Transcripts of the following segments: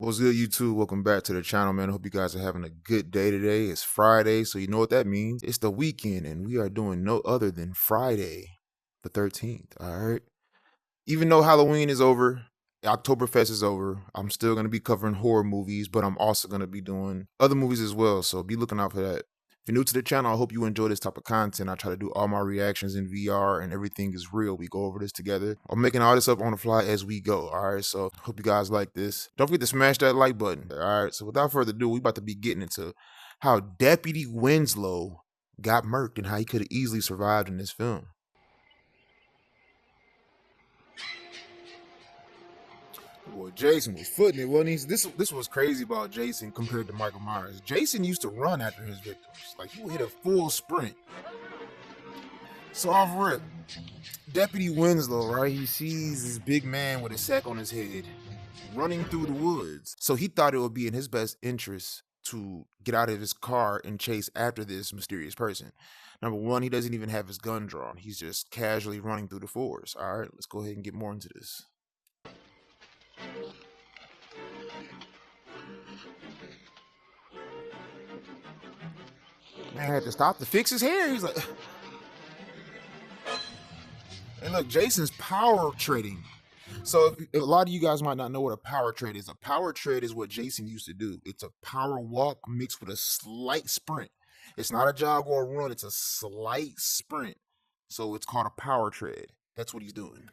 What's good, YouTube? Welcome back to the channel, man. I hope you guys are having a good day today. It's Friday, so you know what that means. It's the weekend, and we are doing no other than Friday the 13th, all right? Even though Halloween is over, Oktoberfest is over, I'm still going to be covering horror movies, but I'm also going to be doing other movies as well, so be looking out for that. If you're new to the channel, I hope you enjoy this type of content. I try to do all my reactions in VR and everything is real. We go over this together. I'm making all this up on the fly as we go. All right. So hope you guys like this. Don't forget to smash that like button. All right. So without further ado, we about to be getting into how Deputy Winslow got murked and how he could have easily survived in this film. Boy, Jason was footing it, wasn't he? This was crazy about Jason compared to Michael Myers. Jason used to run after his victims. Like he would hit a full sprint. So off rip, Deputy Winslow, right? He sees this big man with a sack on his head running through the woods. So he thought it would be in his best interest to get out of his car and chase after this mysterious person. Number one, he doesn't even have his gun drawn. He's just casually running through the forest. All right, let's go ahead and get more into this. Man had to stop to fix his hair. He's like, and look, Jason's power trading. So if, a lot of you guys might not know what a power trade is. A power trade is what Jason used to do. It's a power walk mixed with a slight sprint. It's not a jog or a run. It's a slight sprint. So it's called a power trade. That's what he's doing.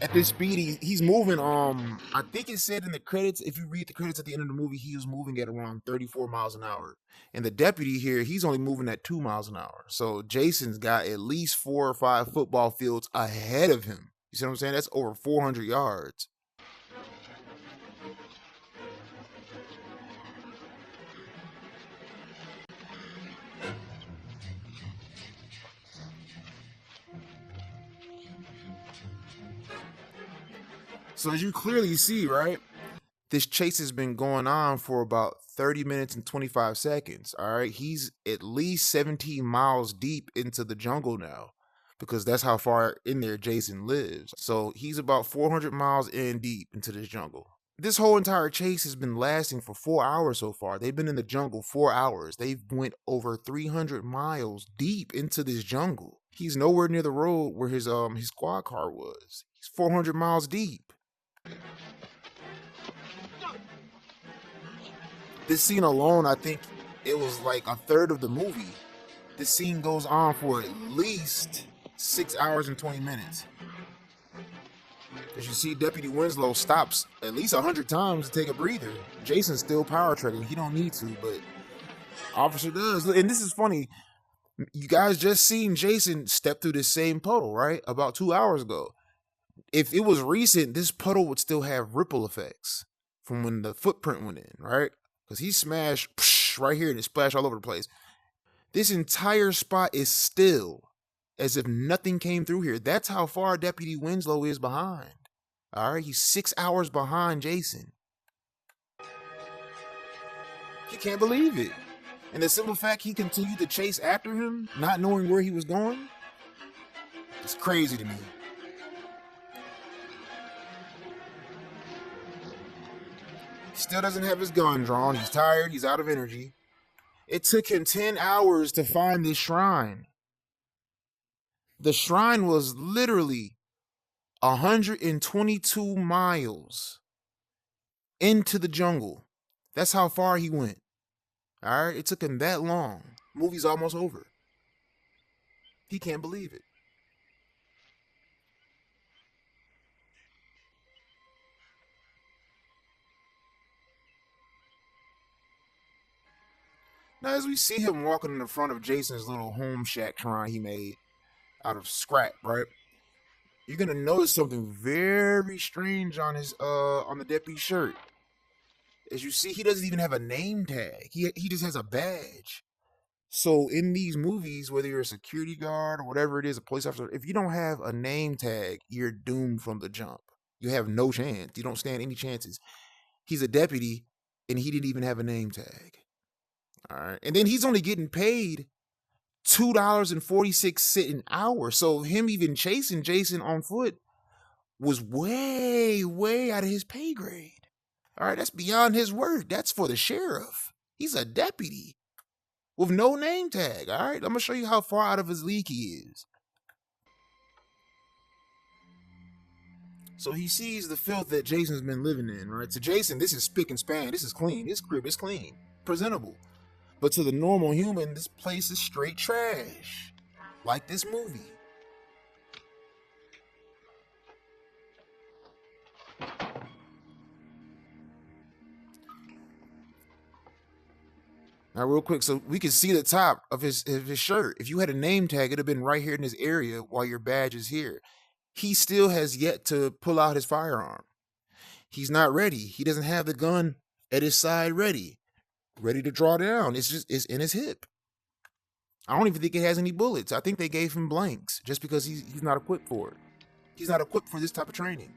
At this speed, he's moving. I think it said in the credits, if you read the credits at the end of the movie, he was moving at around 34 miles an hour. And the deputy here, he's only moving at 2 miles an hour. So Jason's got at least 4 or 5 football fields ahead of him. You see what I'm saying? That's over 400 yards. So as you clearly see, right? This chase has been going on for about 30 minutes and 25 seconds. All right. He's at least 17 miles deep into the jungle now because that's how far in there Jason lives. So he's about 400 miles in deep into this jungle. This whole entire chase has been lasting for 4 hours so far. They've been in the jungle 4 hours. They've went over 300 miles deep into this jungle. He's nowhere near the road where his squad car was. He's 400 miles deep. This scene alone, I think it was like a third of the movie. This scene goes on for at least 6 hours and 20 minutes. As you see, Deputy Winslow stops at least 100 times to take a breather. Jason's still power trading. He don't need to, but Officer does. And this is funny. You guys just seen Jason step through this same puddle, right? About 2 hours ago. If it was recent, this puddle would still have ripple effects from when the footprint went in, right? Because he smashed right here and it splashed all over the place. This entire spot is still as if nothing came through here. That's how far Deputy Winslow is behind. All right, he's 6 hours behind Jason. He can't believe it. And the simple fact he continued to chase after him, not knowing where he was going, it's crazy to me. He still doesn't have his gun drawn. He's tired. He's out of energy. It took him 10 hours to find this shrine. The shrine was literally 122 miles into the jungle. That's how far he went. All right, it took him that long. Movie's almost over. He can't believe it. Now, as we see him walking in the front of Jason's little home shack shrine he made out of scrap, right? You're gonna notice something very strange on the deputy's shirt. As you see, he doesn't even have a name tag. He just has a badge. So in these movies, whether you're a security guard or whatever it is, a police officer, if you don't have a name tag, you're doomed from the jump. You have no chance. You don't stand any chances. He's a deputy, and he didn't even have a name tag. All right, and then he's only getting paid $2.46 an hour. So him even chasing Jason on foot was way, way out of his pay grade. All right, that's beyond his word. That's for the sheriff. He's a deputy with no name tag. All right, I'm gonna show you how far out of his league he is. So he sees the filth that Jason's been living in, right? To Jason, this is spick and span. This is clean. His crib is clean, presentable. But to the normal human, this place is straight trash. Like this movie. Now, real quick, so we can see the top of his shirt. If you had a name tag, it'd have been right here in this area while your badge is here. He still has yet to pull out his firearm. He's not ready. He doesn't have the gun at his side ready to draw down. It's in his hip. I don't even think it has any bullets. I think they gave him blanks just because he's not equipped for it. He's not equipped for this type of training.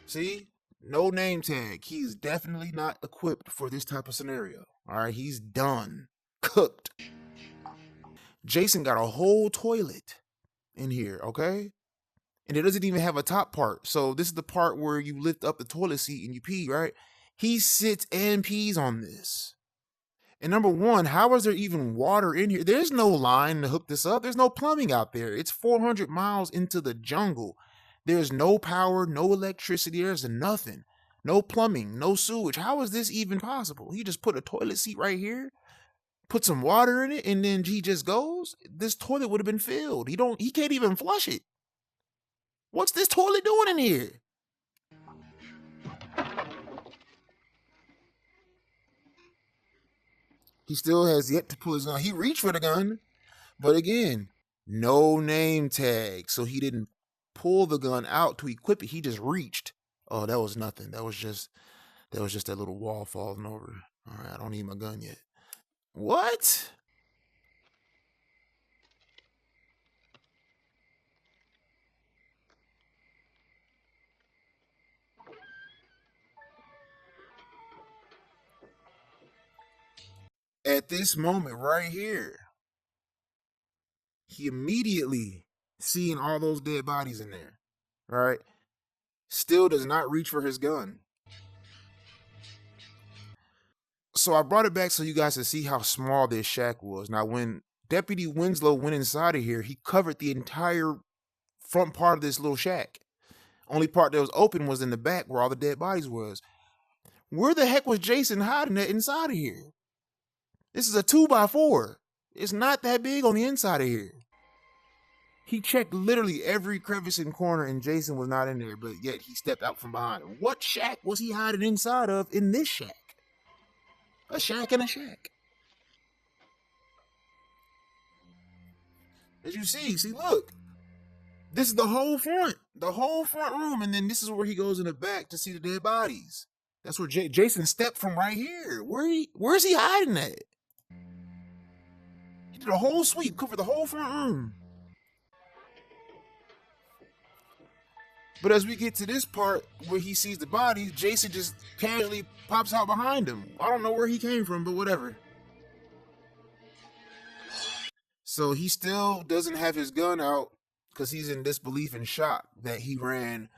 See? No name tag. He's definitely not equipped for this type of scenario. All right, he's done. Cooked. Jason got a whole toilet in here, okay? And it doesn't even have a top part. So this is the part where you lift up the toilet seat and you pee, right? He sits and pees on this. And number one, how is there even water in here? There's no line to hook this up. There's no plumbing out there. It's 400 miles into the jungle. There's no power, no electricity. There's nothing. No plumbing, no sewage. How is this even possible? He just put a toilet seat right here, put some water in it, and then he just goes. This toilet would have been filled. He can't even flush it. What's this toilet doing in here? He still has yet to pull his gun. He reached for the gun, but again, no name tag. So he didn't pull the gun out to equip it. He just reached. Oh, that was nothing. That was just that little wall falling over. All right, I don't need my gun yet. What? At this moment right here, he immediately seeing all those dead bodies in there, right? Still does not reach for his gun. So I brought it back so you guys can see how small this shack was. Now, when Deputy Winslow went inside of here, he covered the entire front part of this little shack. Only part that was open was in the back where all the dead bodies was. Where the heck was Jason hiding at inside of here? This is a 2x4. It's not that big on the inside of here. He checked literally every crevice and corner and Jason was not in there, but yet he stepped out from behind him. What shack was he hiding inside of in this shack? A shack and a shack. As you see, look. This is the whole front room, and then this is where he goes in the back to see the dead bodies. That's where Jason stepped from right here. Where's he hiding at? He did a whole sweep, covered the whole front room. But as we get to this part where he sees the bodies, Jason just casually pops out behind him. I don't know where he came from, but whatever. So he still doesn't have his gun out because he's in disbelief and shock that he ran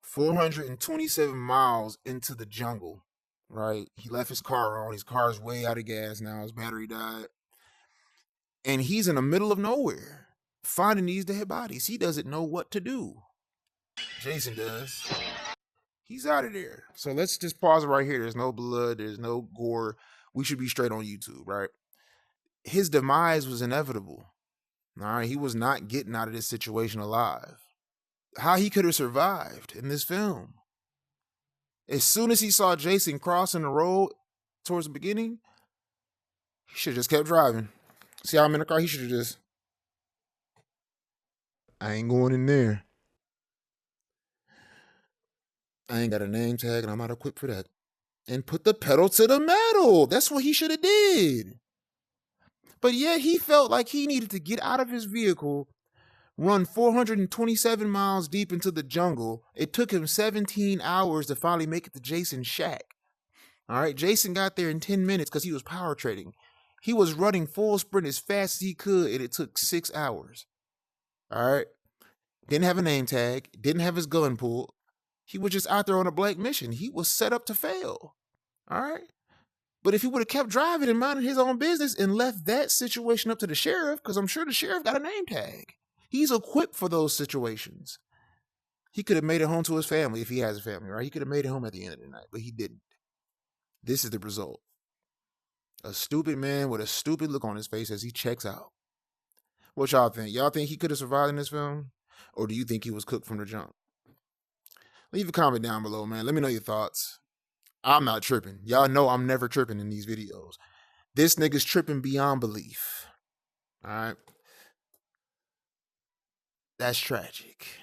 427 miles into the jungle, right? He left his car on. His car's way out of gas now. His battery died. And he's in the middle of nowhere, finding these dead bodies. He doesn't know what to do. Jason does. He's out of there. So let's just pause it right here. There's no blood. There's no gore. We should be straight on YouTube, right? His demise was inevitable. All right, he was not getting out of this situation alive. How he could have survived in this film? As soon as he saw Jason crossing the road towards the beginning, he should have just kept driving. See how I'm in the car? He should have just, I ain't going in there. I ain't got a name tag and I'm not equipped for that. And put the pedal to the metal. That's what he should have did. But yet he felt like he needed to get out of his vehicle, run 427 miles deep into the jungle. It took him 17 hours to finally make it to Jason's shack. All right, Jason got there in 10 minutes because he was power trading. He was running full sprint as fast as he could, and it took 6 hours. All right, didn't have a name tag, didn't have his gun pulled. He was just out there on a blank mission. He was set up to fail. All right. But if he would have kept driving and minded his own business and left that situation up to the sheriff, because I'm sure the sheriff got a name tag, he's equipped for those situations. He could have made it home to his family if he has a family, right? He could have made it home at the end of the night, but he didn't. This is the result. A stupid man with a stupid look on his face as he checks out. What y'all think? Y'all think he could have survived in this film? Or do you think he was cooked from the jump? Leave a comment down below, man. Let me know your thoughts. I'm not tripping. Y'all know I'm never tripping in these videos. This nigga's tripping beyond belief. All right. That's tragic.